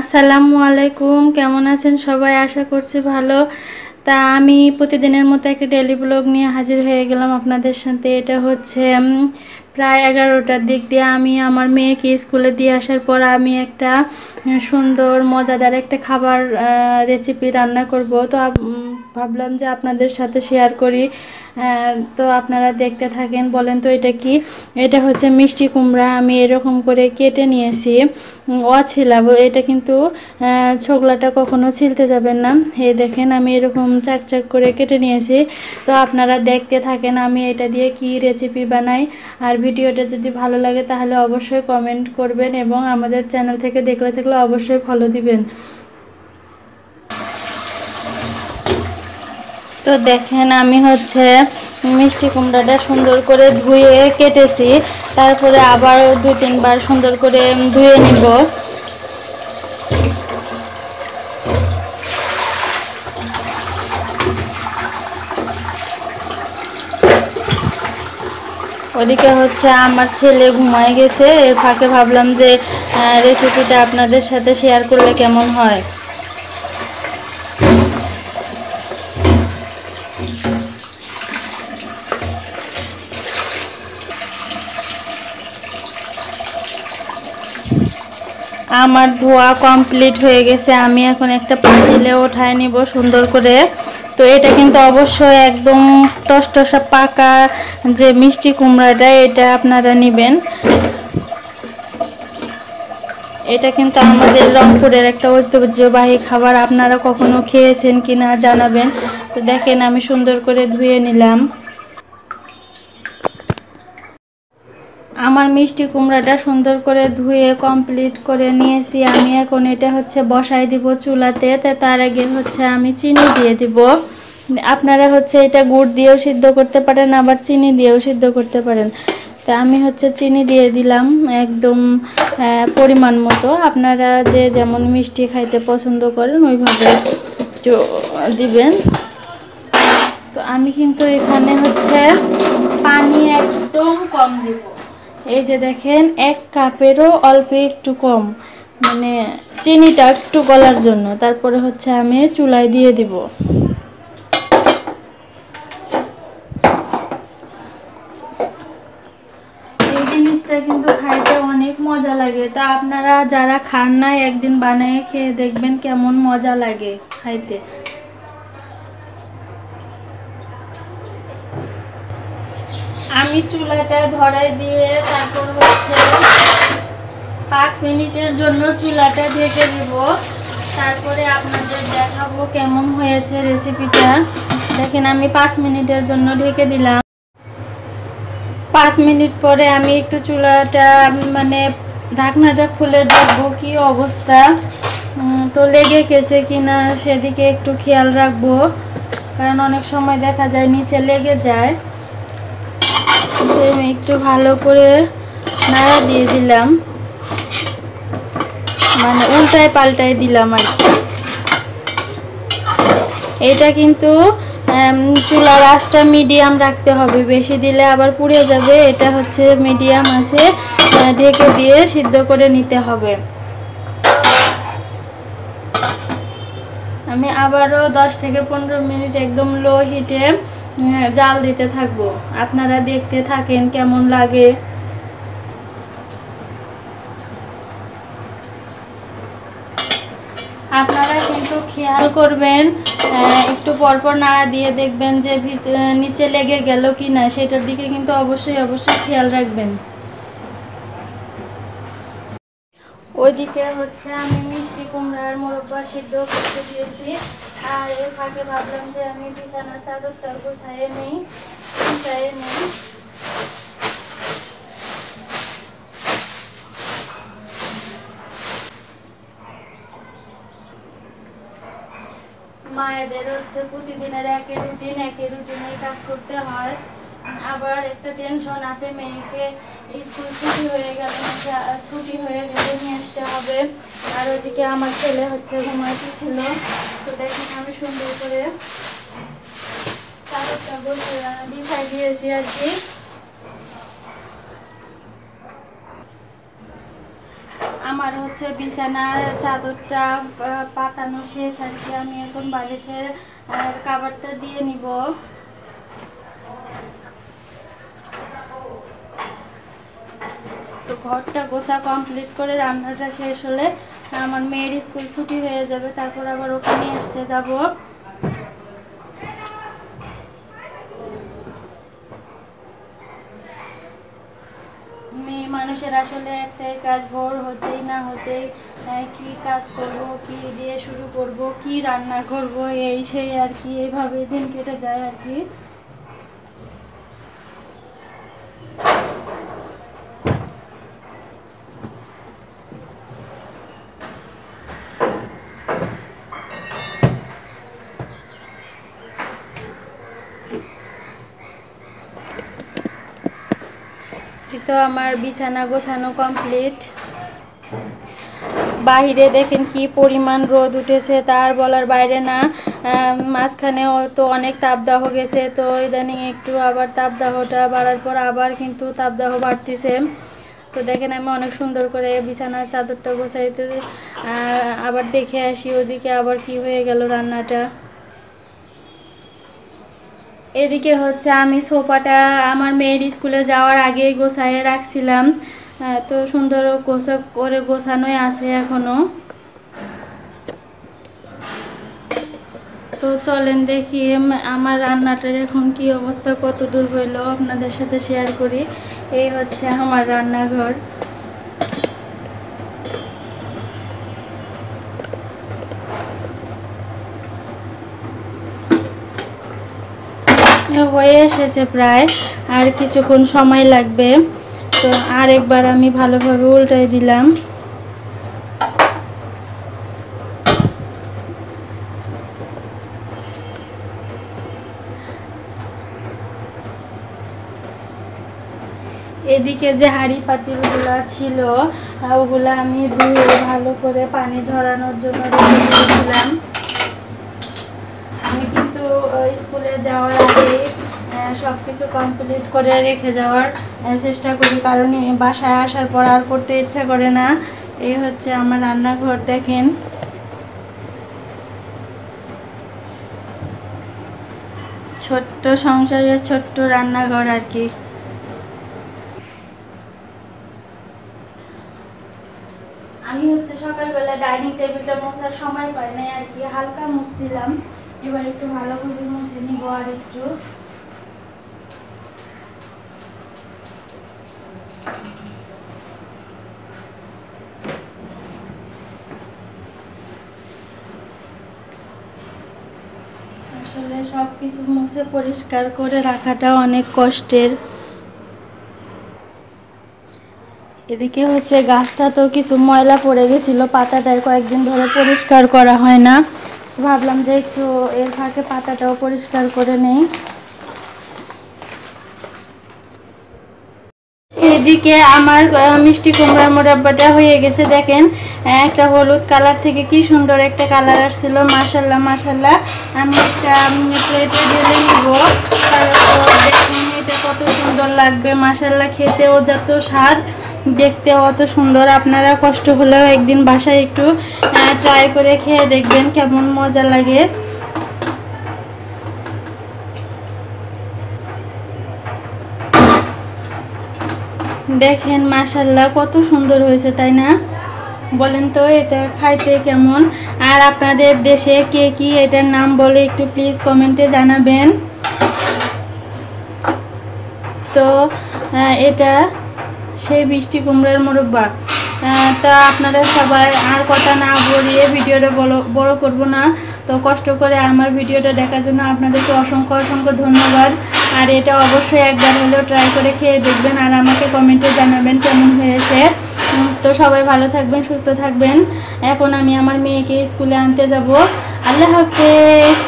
আসসালামু আলাইকুম, কেমন আছেন সবাই? আশা করছি ভালো। তা আমি প্রতিদিনের মতো একটা ডেইলি ব্লগ নিয়ে হাজির হয়ে গেলাম আপনাদের সাথে। এটা হচ্ছে প্রায় 11টার দিক দিয়ে আমি আমার মেয়েকে স্কুলে দিয়ে আসার পর আমি একটা সুন্দর মজাদার একটা খাবার রেসিপি রান্না করব। তো ভাবলাম যে আপনাদের সাথে শেয়ার করি। তো আপনারা দেখতে থাকেন। বলেন তো এটা কি? এটা হচ্ছে মিষ্টি কুমড়া। আমি এরকম করে কেটে নিয়েছি। অছিলা এটা কিন্তু ছোকলাটা কখনো ছিলতে যাবেন না। এই দেখেন আমি এরকম চাক চাক করে কেটে নিয়েছি। তো আপনারা দেখতে থাকেন আমি এটা দিয়ে কি রেসিপি বানাই। আর ভিডিওটা যদি ভালো লাগে তাহলে অবশ্যই কমেন্ট করবেন এবং আমাদের চ্যানেল থেকে দেখলে অবশ্যই ফলো দিবেন। তো দেখেন আমি হচ্ছে মিষ্টি কুমড়াটা সুন্দর করে ধুয়ে কেটেছি। তারপরে আবার 2-3 বার সুন্দর করে ধুয়ে নিব। ওদিকে হচ্ছে আমার ছেলে ঘুমায় গেছে। এর ফাঁকে ভাবলাম যে রেসিপিটা আপনাদের সাথে শেয়ার করলে কেমন হয়। আমার ধোয়া কমপ্লিট হয়ে গেছে। আমি এখন একটা পাতিলে ওঠায় নিব সুন্দর করে। তো এটা কিন্তু অবশ্যই একদম টসটসা পাকা যে মিষ্টি কুমড়াটা, এটা আপনারা নেবেন। এটা কিন্তু আমাদের রংপুরের একটা ঐতিহ্যবাহী খাবার। আপনারা কখনো খেয়েছেন কিনা জানাবেন। তো দেখেন আমি সুন্দর করে ধুয়ে নিলাম। আমার মিষ্টি কুমড়াটা সুন্দর করে ধুয়ে কমপ্লিট করে নিয়েছি। আমি এখন এটা হচ্ছে বসাই দিব চুলাতে। তার আগে হচ্ছে আমি চিনি দিয়ে দিব। আপনারা হচ্ছে এটা গুড় দিয়েও সিদ্ধ করতে পারেন, আবার চিনি দিয়েও সিদ্ধ করতে পারেন। তা আমি হচ্ছে চিনি দিয়ে দিলাম একদম পরিমাণ মতো। আপনারা যে যেমন মিষ্টি খাইতে পছন্দ করেন ওইভাবে একটু দিবেন। তো আমি কিন্তু এখানে হচ্ছে পানি একদম কম দিব। এই যে দেখেন 1 কাপেরও অল্প একটু কম, মানে চিনিটা একটু গলার জন্য। তারপরে হচ্ছে আমি চুলায় দিয়ে দিব। এই জিনিসটা কিন্তু খাইতে অনেক মজা লাগে। তা আপনারা যারা খান না একদিন বানিয়ে খেয়ে দেখবেন কেমন মজা লাগে খাইতে। আমি চুলাটা ধরাই দিয়ে তারপর হচ্ছে 5 মিনিটের জন্য চুলাটা ঢেকে দিব। তারপরে আপনাদের দেখাবো কেমন হয়েছে রেসিপিটা। দেখেন আমি 5 মিনিটের জন্য ঢেকে দিলাম। 5 মিনিট পরে আমি একটু চুলাটা মানে ঢাকনাটা খুলে দেখবো কি অবস্থা। তো লেগে গেছে কিনা সেদিকে একটু খেয়াল রাখবো, কারণ অনেক সময় দেখা যায় নিচে লেগে যায়। আমি একটু ভালো করে নাড়া দিয়ে দিলাম, মানে উল্টায় পাল্টায় দিলাম আর কি। এটা কিন্তু চুলার আঁচটা মিডিয়াম রাখতে হবে, বেশি দিলে আবার পুড়ে যাবে। এটা হচ্ছে মিডিয়াম আছে, ঢেকে দিয়ে সিদ্ধ করে নিতে হবে। আমি আবারও 10 থেকে 15 মিনিট একদম লো হিটে জাল দিতে থাকবো। আপনারা দেখতে থাকেন কেমন লাগে। আপনারা কিন্তু খেয়াল করবেন, একটু পরপর নাড়া দিয়ে দেখবেন যে নিচে লেগে গেল কি না, সেটার দিকে কিন্তু অবশ্যই খেয়াল রাখবেন। ওইদিকে হচ্ছে আমি মিষ্টি কুমড়ার মোরব্বা সিদ্ধ করতে দিয়েছি। আর এর ফাঁকে ভাবলাম যে আমি বিছানার চাদরটা গুছাইয়ে নিই। মায়েদের হচ্ছে প্রতিদিনের একই রুটিনে কাজ করতে হয়। আবার একটা টেনশন আছে, মেয়েকে স্কুল ছুটি হয়ে গেলে নিয়ে আসতে হবে। আর ওইদিকে আমার ছেলে হচ্ছে ঘুমাইতেছিল। তো দেখেন আমি সুন্দর করে চাদরটা বিছাই দিয়েছি আর কি। আমার হচ্ছে বিছানার চাদরটা পাতানো শেষ আর কি। আমি এখন বালিশের কাভারটা দিয়ে নিব। তো ঘরটা গোছা কমপ্লিট করে রান্নাটা শেষ হলে আমার মেয়ের স্কুল ছুটি হয়ে যাবে, তারপর আবার ওকে নিয়ে আসতে যাব। মেয়ে মানুষের আসলে একটাই কাজ, ভোর হতেই না হতেই কি কাজ করব, কি দিয়ে শুরু করব, কি রান্না করব, এই সেই আর কি, এইভাবে দিন কেটে যায় আর কি। তো আমার বিছানা গোছানো কমপ্লিট। বাহিরে দেখেন কি পরিমাণ রোদ উঠেছে, তার বলার বাইরে না। মাঝখানেও তো অনেক তাপদাহ গেছে, তো ইদানিং একটু আবার তাপদাহটা বাড়ার পর আবার কিন্তু তাপদাহ বাড়তিছে। তো দেখেন আমি অনেক সুন্দর করে বিছানার চাদরটা গোছাইতে আবার দেখে আসি ওদিকে আবার কি হয়ে গেল রান্নাটা। এদিকে হচ্ছে আমি সোফাটা আমার মেয়ের স্কুলে যাওয়ার আগেই গোছায় রাখছিলাম, তো সুন্দর করে গোছানোই আছে এখনো। তো চলেন দেখি আমার রান্নাটার এখন কি অবস্থা, কত দূর হইলো আপনাদের সাথে শেয়ার করি। এই হচ্ছে আমার রান্নাঘর। হয়ে এসেছে প্রায়, আর কিছুক্ষণ সময় লাগবে। তো আরেকবার আমি ভালোভাবে উল্টাই দিলাম। এদিকে যে হাঁড়ি পাতিলগুলো ছিল ওগুলো আমি ধুয়ে ভালো করে পানি ঝরানোর জন্য রেখে দিয়েছিলাম। আমি কিন্তু স্কুলে যাওয়ার আগে সব কিছু কমপ্লিট করে রেখে যাওয়ার চেষ্টা করি, কারণ বাসায় আসার পর আর করতে ইচ্ছা করে না। এই হচ্ছে আমার রান্নাঘর, দেখেন ছোট্ট সংসারের ছোট্ট রান্নাঘর আর কি। আমি হচ্ছে সকালবেলা ডাইনিং টেবিলটা মোছার সময় পাই না আর কি, হালকা মুছছিলাম। এবার একটু ভালো করে মুছে নিব আর একটু। আসলে সব কিছু মুছে পরিষ্কার করে রাখাটা অনেক কষ্টের। এদিকে হচ্ছে গাছটা তো কিছু ময়লা পড়ে গেছিল, পাতাটার কয়েকদিন ধরে পরিষ্কার করা হয় না, ভাবলাম যে একটু এর ফাঁকে পাতাটাও পরিষ্কার করে নেই। এদিকে আমার মিষ্টি কুমড়ার মোরাব্বাটা হয়ে গেছে, দেখেন একটা হলুদ কালার থেকে কি সুন্দর একটা কালার আসছিল। মাশাল্লাহ মাশাল্লাহ। আমি একটা প্লেটে ঢেলে নিব, দেখেন এটা কত সুন্দর লাগবে। মাশাল্লাহ, খেতেও যত স্বাদ, দেখতেও অত সুন্দর। আপনারা কষ্ট হলেও একদিন বাসায় একটু ট্রাই করে খেয়ে দেখবেন কেমন মজা লাগে। দেখেন মাশাল্লাহ কত সুন্দর হয়েছে, তাই না? বলেন তো এটা খাইতে কেমন? আর আপনাদের দেশে কে কি এটার নাম বলে একটু প্লিজ কমেন্টে জানাবেন। তো এটা সেই মিষ্টি কুমড়ার মোরব্বা। তা আপনারা সবাই, আর কথা না বলিয়ে ভিডিওটা বড় করব না। তো কষ্ট করে আমার ভিডিওটা দেখার জন্য আপনাদেরকে অসংখ্য অসংখ্য ধন্যবাদ। আর এটা অবশ্যই একবার হলেও ট্রাই করে খেয়ে দেখবেন, আর আমাকে কমেন্টে জানাবেন কেমন হয়েছে। তো সবাই ভালো থাকবেন, সুস্থ থাকবেন। এখন আমি আমার মেয়েকে স্কুলে আনতে যাব। আল্লাহ হাফেজ।